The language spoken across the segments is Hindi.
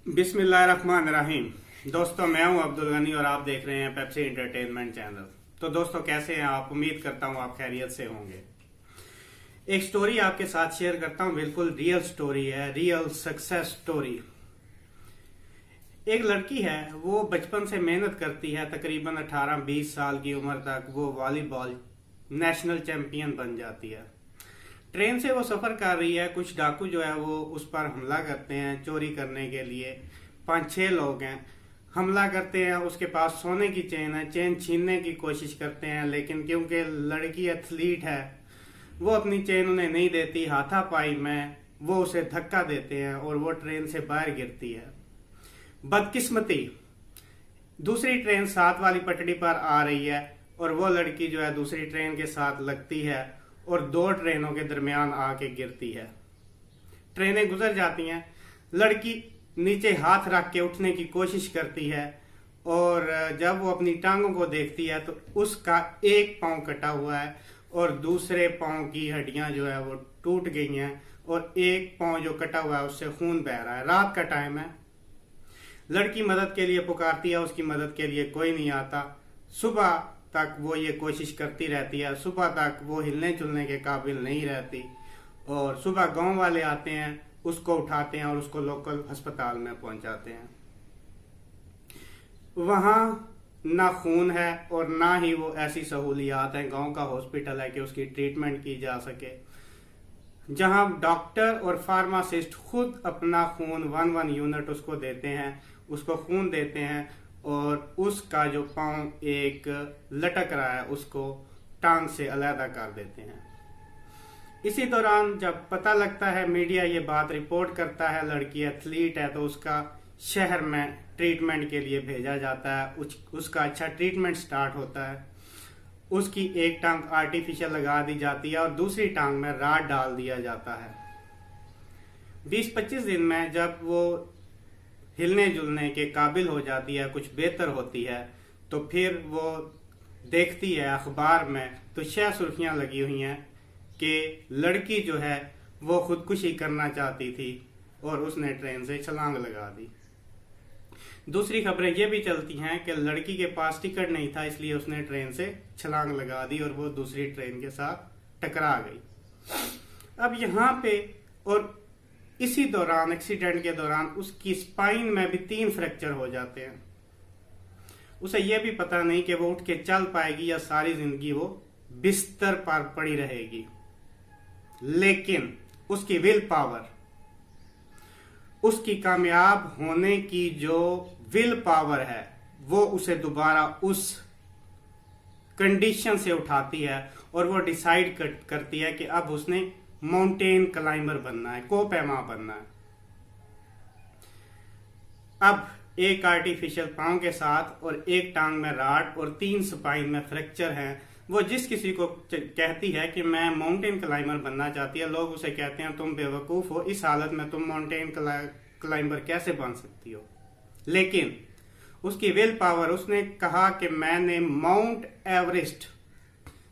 बिस्मिल्लाहिर्रहमानिर्रहीम। दोस्तों, मैं हूं अब्दुल गनी और आप देख रहे हैं पेप्सी एंटरटेनमेंट चैनल। तो दोस्तों, कैसे हैं आप? उम्मीद करता हूं आप खैरियत से होंगे। एक स्टोरी आपके साथ शेयर करता हूं, बिल्कुल रियल स्टोरी है, रियल सक्सेस स्टोरी। एक लड़की है, वो बचपन से मेहनत करती है, तकरीबन 18-20 साल की उम्र तक वो वॉलीबॉल नेशनल चैंपियन बन जाती है। ट्रेन से वो सफर कर रही है, कुछ डाकू जो है वो उस पर हमला करते हैं चोरी करने के लिए। 5-6 लोग हैं, हमला करते हैं, उसके पास सोने की चेन है, चेन छीनने की कोशिश करते हैं, लेकिन क्योंकि लड़की एथलीट है वो अपनी चेन उन्हें नहीं देती। हाथापाई में वो उसे धक्का देते हैं और वो ट्रेन से बाहर गिरती है। बदकिस्मती, दूसरी ट्रेन 7 वाली पटड़ी पर आ रही है और वो लड़की जो है दूसरी ट्रेन के साथ लगती है और 2 ट्रेनों के दरमियान आके गिरती है। ट्रेनें गुजर जाती हैं, लड़की नीचे हाथ रख के उठने की कोशिश करती है और जब वो अपनी टांगों को देखती है तो उसका एक पांव कटा हुआ है और दूसरे पांव की हड्डियां जो है वो टूट गई हैं और एक पांव जो कटा हुआ है उससे खून बह रहा है। रात का टाइम है, लड़की मदद के लिए पुकारती है, उसकी मदद के लिए कोई नहीं आता। सुबह तक वो ये कोशिश करती रहती है, सुबह तक वो हिलने चुलने के काबिल नहीं रहती और सुबह गांव वाले आते हैं, उसको उठाते हैं और उसको लोकल अस्पताल में पहुंचाते हैं। वहां ना खून है और ना ही वो ऐसी सहूलियात है, गांव का हॉस्पिटल है कि उसकी ट्रीटमेंट की जा सके, जहां डॉक्टर और फार्मासिस्ट खुद अपना खून 1 यूनिट उसको देते हैं, उसको खून देते हैं और उसका जो पांव एक लटक रहा है उसको टांग से अलहदा कर देते हैं। इसी दौरान जब पता लगता है, मीडिया ये बात रिपोर्ट करता है लड़की एथलीट है, तो उसका शहर में ट्रीटमेंट के लिए भेजा जाता है। उसका अच्छा ट्रीटमेंट स्टार्ट होता है। उसकी एक टांग आर्टिफिशियल लगा दी जाती है और दूसरी टांग में राड डाल दिया जाता है। 20-25 दिन में जब वो हिलने जुलने के काबिल हो जाती है, कुछ बेहतर होती है, तो फिर वो देखती है अखबार में तो सुर्खियां लगी हुई हैं कि लड़की जो है वो खुदकुशी करना चाहती थी और उसने ट्रेन से छलांग लगा दी। दूसरी खबरें ये भी चलती हैं कि लड़की के पास टिकट नहीं था, इसलिए उसने ट्रेन से छलांग लगा दी और वो दूसरी ट्रेन के साथ टकरा गई। अब यहाँ पे और इसी दौरान, एक्सीडेंट के दौरान, उसकी स्पाइन में भी 3 फ्रैक्चर हो जाते हैं। उसे यह भी पता नहीं कि वो उठ के चल पाएगी या सारी जिंदगी वो बिस्तर पर पड़ी रहेगी, लेकिन उसकी विल पावर, उसकी कामयाब होने की जो विल पावर है, वो उसे दोबारा उस कंडीशन से उठाती है और वो डिसाइड करती है कि अब उसने माउंटेन क्लाइंबर बनना है, कोपैमा बनना है। अब एक आर्टिफिशियल पांव के साथ और एक टांग में राड और 3 स्पाइन में फ्रैक्चर हैं, वो जिस किसी को कहती है कि मैं माउंटेन क्लाइंबर बनना चाहती है, लोग उसे कहते हैं तुम बेवकूफ हो, इस हालत में तुम माउंटेन क्लाइंबर कैसे बन सकती हो। लेकिन उसकी विल पावर, उसने कहा कि मैंने mount Everest,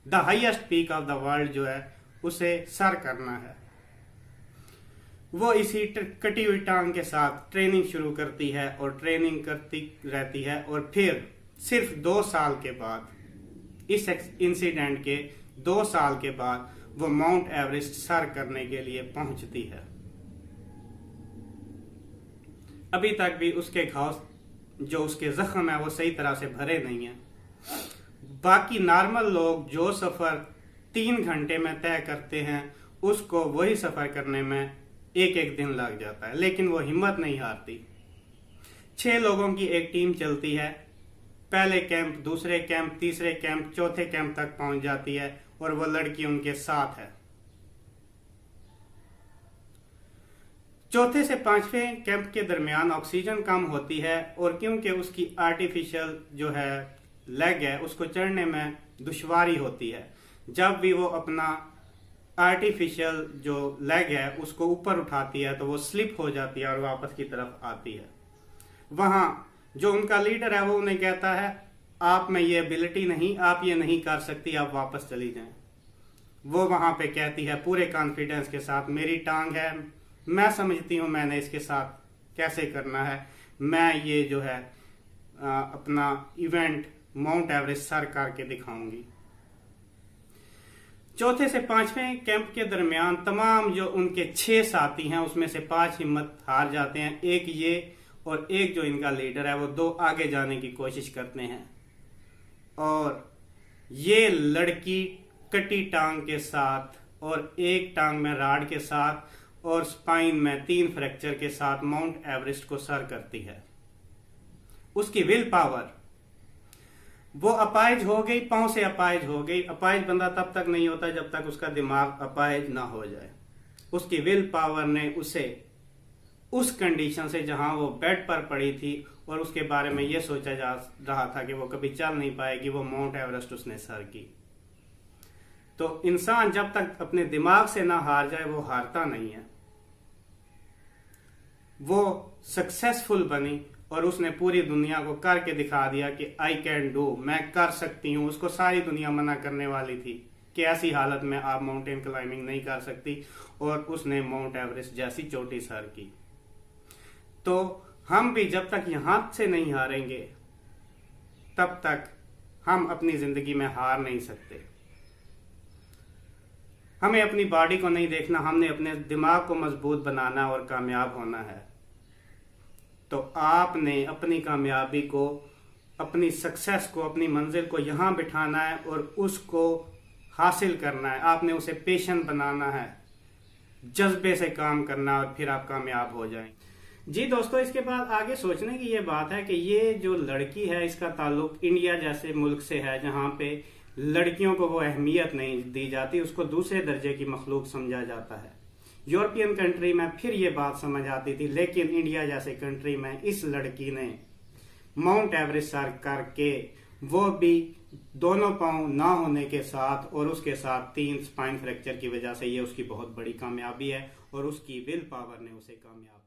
the highest peak of the world जो है, उसे सर करना है। वो इसी कटी हुई टांग के साथ ट्रेनिंग शुरू करती है और ट्रेनिंग करती रहती है और फिर सिर्फ 2 साल के बाद, इस इंसिडेंट के 2 साल के बाद, वो माउंट एवरेस्ट सर करने के लिए पहुंचती है। अभी तक भी उसके घाव, जो उसके जख्म है, वो सही तरह से भरे नहीं है। बाकी नॉर्मल लोग जो सफर 3 घंटे में तय करते हैं, उसको वही सफर करने में 1-1 दिन लग जाता है, लेकिन वो हिम्मत नहीं हारती। 6 लोगों की एक टीम चलती है, पहले कैंप, दूसरे कैंप, तीसरे कैंप, चौथे कैंप तक पहुंच जाती है और वो लड़की उनके साथ है। चौथे से 5वें कैंप के दरमियान ऑक्सीजन कम होती है और क्योंकि उसकी आर्टिफिशियल जो है लेग है, उसको चढ़ने में दुश्वारी होती है। जब भी वो अपना आर्टिफिशियल जो लेग है उसको ऊपर उठाती है तो वो स्लिप हो जाती है और वापस की तरफ आती है। वहां जो उनका लीडर है वो उन्हें कहता है आप में ये एबिलिटी नहीं, आप ये नहीं कर सकती, आप वापस चली जाएं। वो वहां पे कहती है पूरे कॉन्फिडेंस के साथ, मेरी टांग है, मैं समझती हूं मैंने इसके साथ कैसे करना है। मैं ये जो है अपना इवेंट माउंट एवरेस्ट सर करके दिखाऊंगी। चौथे से पांचवें कैंप के दरमियान तमाम जो उनके 6 साथी हैं उसमें से 5 हिम्मत हार जाते हैं। एक ये और एक जो इनका लीडर है वो 2 आगे जाने की कोशिश करते हैं और ये लड़की कटी टांग के साथ और एक टांग में राड के साथ और स्पाइन में 3 फ्रैक्चर के साथ माउंट एवरेस्ट को सर करती है। उसकी विल पावर, वो अपाहिज हो गई, पांव से अपाहिज हो गई। अपाहिज बंदा तब तक नहीं होता जब तक उसका दिमाग अपाहिज ना हो जाए। उसकी विल पावर ने उसे उस कंडीशन से जहां वो बेड पर पड़ी थी और उसके बारे में यह सोचा जा रहा था कि वो कभी चल नहीं पाएगी, वो माउंट एवरेस्ट उसने सर की। तो इंसान जब तक अपने दिमाग से ना हार जाए वो हारता नहीं है। वो सक्सेसफुल बनी और उसने पूरी दुनिया को करके दिखा दिया कि आई कैन डू, मैं कर सकती हूं। उसको सारी दुनिया मना करने वाली थी कि ऐसी हालत में आप माउंटेन क्लाइंबिंग नहीं कर सकती, और उसने माउंट एवरेस्ट जैसी चोटी सर की। तो हम भी जब तक यहां से नहीं हारेंगे तब तक हम अपनी जिंदगी में हार नहीं सकते। हमें अपनी बॉडी को नहीं देखना, हमने अपने दिमाग को मजबूत बनाना और कामयाब होना है। तो आपने अपनी कामयाबी को, अपनी सक्सेस को, अपनी मंजिल को यहां बिठाना है और उसको हासिल करना है। आपने उसे पेशेंट बनाना है, जज्बे से काम करना और फिर आप कामयाब हो जाएं। जी दोस्तों, इसके बाद आगे सोचने की ये बात है कि ये जो लड़की है इसका ताल्लुक इंडिया जैसे मुल्क से है जहां पे लड़कियों को वो अहमियत नहीं दी जाती, उसको दूसरे दर्जे की मखलूक समझा जाता है। यूरोपियन कंट्री में फिर ये बात समझ आती थी, लेकिन इंडिया जैसे कंट्री में इस लड़की ने माउंट एवरेस्ट सर करके, वो भी दोनों पांव ना होने के साथ और उसके साथ 3 स्पाइन फ्रैक्चर की वजह से, ये उसकी बहुत बड़ी कामयाबी है और उसकी विल पावर ने उसे कामयाब